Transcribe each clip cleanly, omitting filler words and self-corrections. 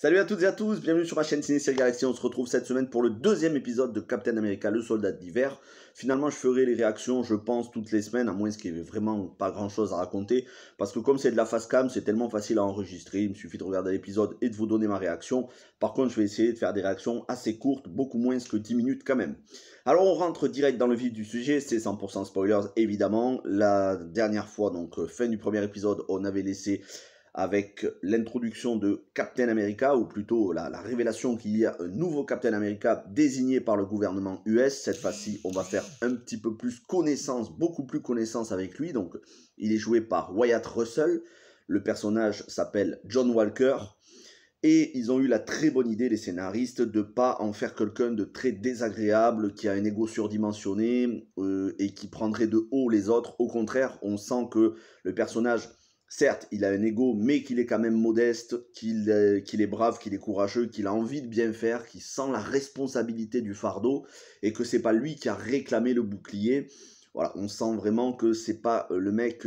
Salut à toutes et à tous, bienvenue sur ma chaîne Ciné Série Galaxy. On se retrouve cette semaine pour le deuxième épisode de Captain America, le soldat d'hiver. Finalement, je ferai les réactions, je pense, toutes les semaines, à moins qu'il n'y ait vraiment pas grand chose à raconter. Parce que comme c'est de la face cam, c'est tellement facile à enregistrer. Il me suffit de regarder l'épisode et de vous donner ma réaction. Par contre, je vais essayer de faire des réactions assez courtes, beaucoup moins que 10 minutes quand même. Alors, on rentre direct dans le vif du sujet, c'est 100% spoilers, évidemment. La dernière fois, donc fin du premier épisode, on avait laissé avec l'introduction de Captain America, ou plutôt la révélation qu'il y a un nouveau Captain America désigné par le gouvernement US. Cette fois-ci, on va faire un petit peu plus connaissance, beaucoup plus connaissance avec lui. Donc, il est joué par Wyatt Russell. Le personnage s'appelle John Walker. Et ils ont eu la très bonne idée, les scénaristes, de ne pas en faire quelqu'un de très désagréable, qui a un ego surdimensionné et qui prendrait de haut les autres. Au contraire, on sent que le personnage, certes, il a un ego, mais qu'il est quand même modeste, qu'il est brave, qu'il est courageux, qu'il a envie de bien faire, qu'il sent la responsabilité du fardeau, et que c'est pas lui qui a réclamé le bouclier. Voilà, on sent vraiment que c'est pas le mec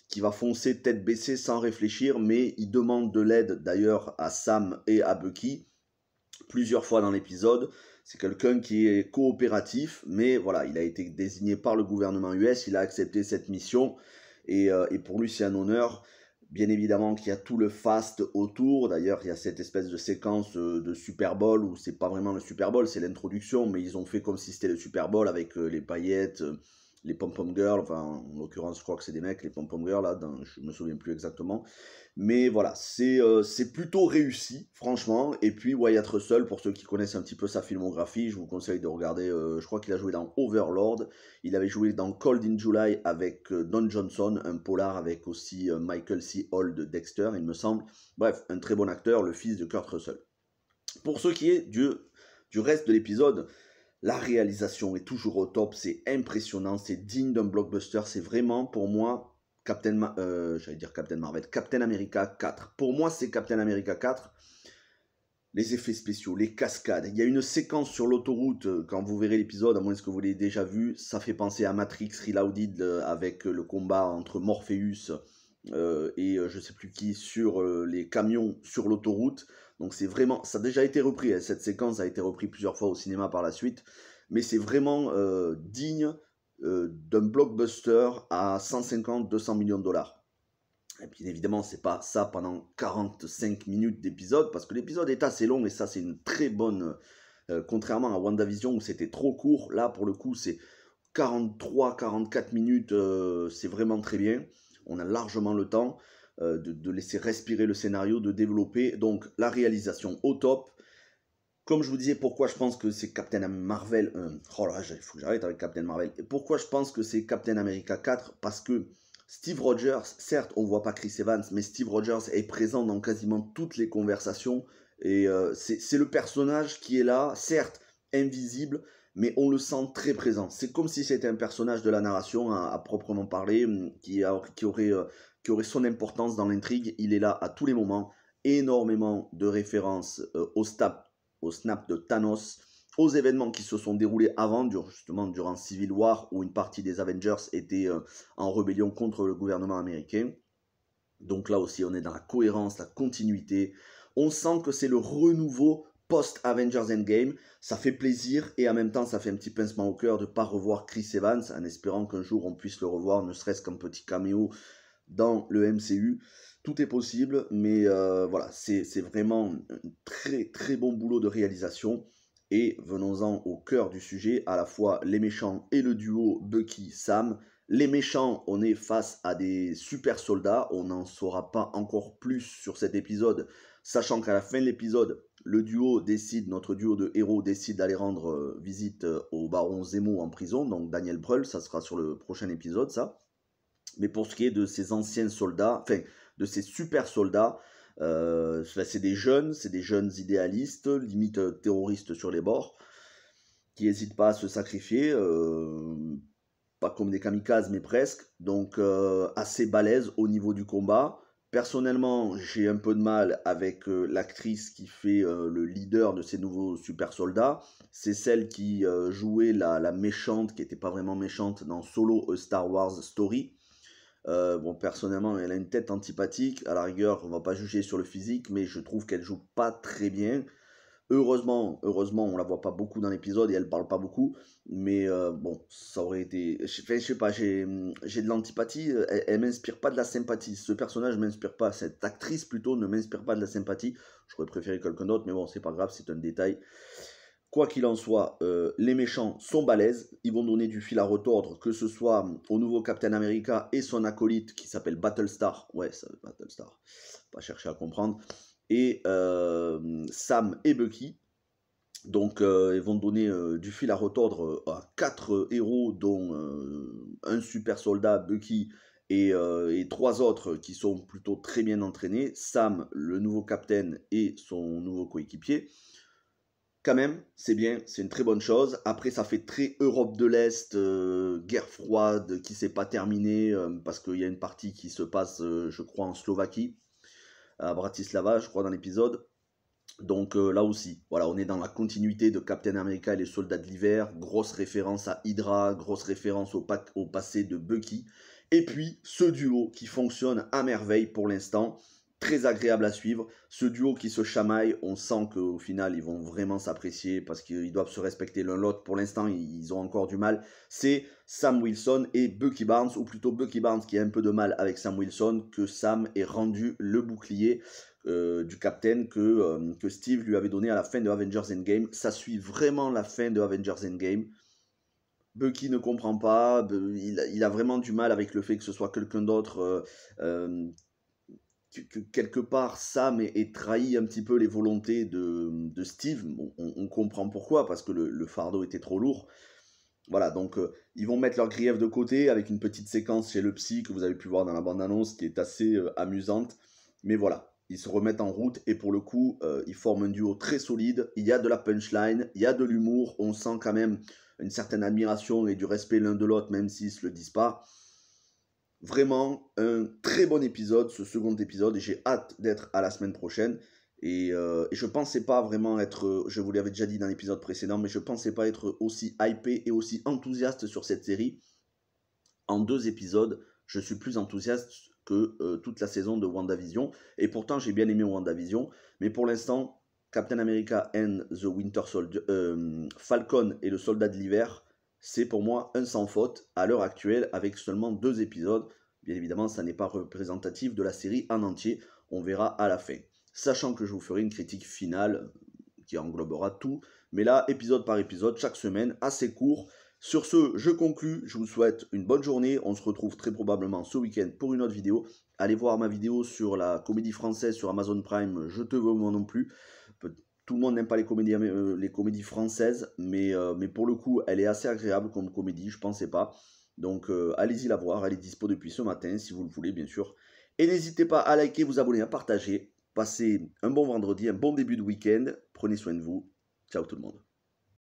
qui va foncer tête baissée sans réfléchir, mais il demande de l'aide d'ailleurs à Sam et à Bucky plusieurs fois dans l'épisode. C'est quelqu'un qui est coopératif, mais voilà, il a été désigné par le gouvernement US, il a accepté cette mission, et pour lui c'est un honneur. Bien évidemment qu'il y a tout le fast autour. D'ailleurs, il y a cette espèce de séquence de Super Bowl où c'est pas vraiment le Super Bowl, c'est l'introduction, mais ils ont fait comme si c'était le Super Bowl avec les paillettes, les pom-pom girls. Enfin, en l'occurrence, je crois que c'est des mecs, les pom-pom girls, là, je me souviens plus exactement. Mais voilà, c'est plutôt réussi, franchement. Et puis Wyatt Russell, pour ceux qui connaissent un petit peu sa filmographie, je vous conseille de regarder, je crois qu'il a joué dans Overlord, il avait joué dans Cold in July avec Don Johnson, un polar avec aussi Michael C. Hall de Dexter, il me semble. Bref, un très bon acteur, le fils de Kurt Russell. Pour ce qui est du reste de l'épisode, la réalisation est toujours au top, c'est impressionnant, c'est digne d'un blockbuster, c'est vraiment pour moi Captain America 4. Pour moi, c'est Captain America 4. Les effets spéciaux, les cascades. Il y a une séquence sur l'autoroute, quand vous verrez l'épisode, à moins que vous l'ayez déjà vu, ça fait penser à Matrix Reloaded avec le combat entre Morpheus et je sais plus qui sur les camions sur l'autoroute. Donc c'est vraiment, ça a déjà été repris, hein. Cette séquence a été reprise plusieurs fois au cinéma par la suite, mais c'est vraiment digne d'un blockbuster à 150-200 millions de dollars. Et bien évidemment, c'est pas ça pendant 45 minutes d'épisode, parce que l'épisode est assez long, et ça c'est une très bonne... contrairement à WandaVision où c'était trop court, là pour le coup c'est 43-44 minutes, c'est vraiment très bien. On a largement le temps de laisser respirer le scénario, de développer. Donc la réalisation au top. Comme je vous disais, pourquoi je pense que c'est Captain Marvel... oh là, il faut que j'arrête avec Captain Marvel. Et pourquoi je pense que c'est Captain America 4? Parce que Steve Rogers, certes, on ne voit pas Chris Evans, mais Steve Rogers est présent dans quasiment toutes les conversations. Et c'est le personnage qui est là, certes, invisible, mais on le sent très présent. C'est comme si c'était un personnage de la narration, à proprement parler, qui aurait son importance dans l'intrigue. Il est là à tous les moments. Énormément de références au snap de Thanos, aux événements qui se sont déroulés avant, justement durant Civil War, où une partie des Avengers était en rébellion contre le gouvernement américain. Donc là aussi, on est dans la cohérence, la continuité. On sent que c'est le renouveau post-Avengers Endgame. Ça fait plaisir et en même temps, ça fait un petit pincement au cœur de ne pas revoir Chris Evans, en espérant qu'un jour on puisse le revoir, ne serait-ce qu'un petit caméo dans le MCU. Tout est possible, mais voilà, c'est vraiment un très très bon boulot de réalisation. Et venons-en au cœur du sujet, à la fois les méchants et le duo Bucky-Sam. Les méchants, on est face à des super soldats, on n'en saura pas encore plus sur cet épisode, sachant qu'à la fin de l'épisode, le duo décide, notre duo de héros décide d'aller rendre visite au baron Zemo en prison, donc Daniel Brühl, ça sera sur le prochain épisode ça. Mais pour ce qui est de ces anciens soldats, enfin de ces super soldats, c'est des jeunes idéalistes, limite terroristes sur les bords, qui n'hésitent pas à se sacrifier, pas comme des kamikazes mais presque, donc assez balèzes au niveau du combat. Personnellement, j'ai un peu de mal avec l'actrice qui fait le leader de ces nouveaux super soldats. C'est celle qui jouait la méchante, qui n'était pas vraiment méchante, dans Solo A Star Wars Story. Bon, personnellement, elle a une tête antipathique. À la rigueur, on va pas juger sur le physique, mais je trouve qu'elle joue pas très bien. Heureusement, on la voit pas beaucoup dans l'épisode et elle parle pas beaucoup. Mais bon, ça aurait été. Enfin, je sais pas, j'ai de l'antipathie. Elle m'inspire pas de la sympathie. Ce personnage m'inspire pas. Cette actrice plutôt ne m'inspire pas de la sympathie. J'aurais préféré quelqu'un d'autre, mais bon, c'est pas grave, c'est un détail. Quoi qu'il en soit, les méchants sont balèzes, ils vont donner du fil à retordre, que ce soit au nouveau Captain America et son acolyte qui s'appelle Battlestar, ouais, ça, Battlestar, pas chercher à comprendre, et Sam et Bucky. Donc ils vont donner du fil à retordre à 4 héros, dont un super soldat, Bucky, et 3 autres qui sont plutôt très bien entraînés, Sam, le nouveau Captain, et son nouveau coéquipier. Quand même, c'est bien, c'est une très bonne chose. Après, ça fait très Europe de l'Est, guerre froide qui s'est pas terminée, parce qu'il y a une partie qui se passe, je crois, en Slovaquie, à Bratislava, je crois, dans l'épisode. Donc là aussi, voilà, on est dans la continuité de Captain America et les soldats de l'hiver. Grosse référence à Hydra, grosse référence au passé de Bucky. Et puis, ce duo qui fonctionne à merveille pour l'instant. Très agréable à suivre. Ce duo qui se chamaille, on sent qu'au final, ils vont vraiment s'apprécier parce qu'ils doivent se respecter l'un l'autre. Pour l'instant, ils ont encore du mal. C'est Sam Wilson et Bucky Barnes, ou plutôt Bucky Barnes qui a un peu de mal avec Sam Wilson, que Sam ait rendu le bouclier du Captain que Steve lui avait donné à la fin de Avengers Endgame. Ça suit vraiment la fin de Avengers Endgame. Bucky ne comprend pas, il a vraiment du mal avec le fait que ce soit quelqu'un d'autre, que quelque part Sam ait trahi un petit peu les volontés de Steve. Bon, on comprend pourquoi, parce que le fardeau était trop lourd. Voilà, donc ils vont mettre leur grief de côté avec une petite séquence chez le psy que vous avez pu voir dans la bande-annonce qui est assez amusante. Mais voilà, ils se remettent en route et pour le coup, ils forment un duo très solide. Il y a de la punchline, il y a de l'humour, on sent quand même une certaine admiration et du respect l'un de l'autre, même s'ils ne se le disent pas. Vraiment un très bon épisode, ce second épisode, et j'ai hâte d'être à la semaine prochaine. Et je pensais pas vraiment être, je vous l'avais déjà dit dans l'épisode précédent, mais je pensais pas être aussi hypé et aussi enthousiaste sur cette série. En 2 épisodes, je suis plus enthousiaste que toute la saison de WandaVision. Et pourtant, j'ai bien aimé WandaVision. Mais pour l'instant, Captain America and the Winter Soldier, Falcon et le Soldat de l'Hiver, c'est pour moi un sans faute à l'heure actuelle avec seulement 2 épisodes. Bien évidemment, ça n'est pas représentatif de la série en entier. On verra à la fin. Sachant que je vous ferai une critique finale qui englobera tout. Mais là, épisode par épisode, chaque semaine, assez court. Sur ce, je conclus, je vous souhaite une bonne journée, on se retrouve très probablement ce week-end pour une autre vidéo. Allez voir ma vidéo sur la comédie française sur Amazon Prime, je te veux moi non plus. Tout le monde n'aime pas les comédies françaises, mais pour le coup, elle est assez agréable comme comédie, je pensais pas. Donc allez-y la voir, elle est dispo depuis ce matin, si vous le voulez bien sûr. Et n'hésitez pas à liker, vous abonner, à partager. Passez un bon vendredi, un bon début de week-end, prenez soin de vous. Ciao tout le monde.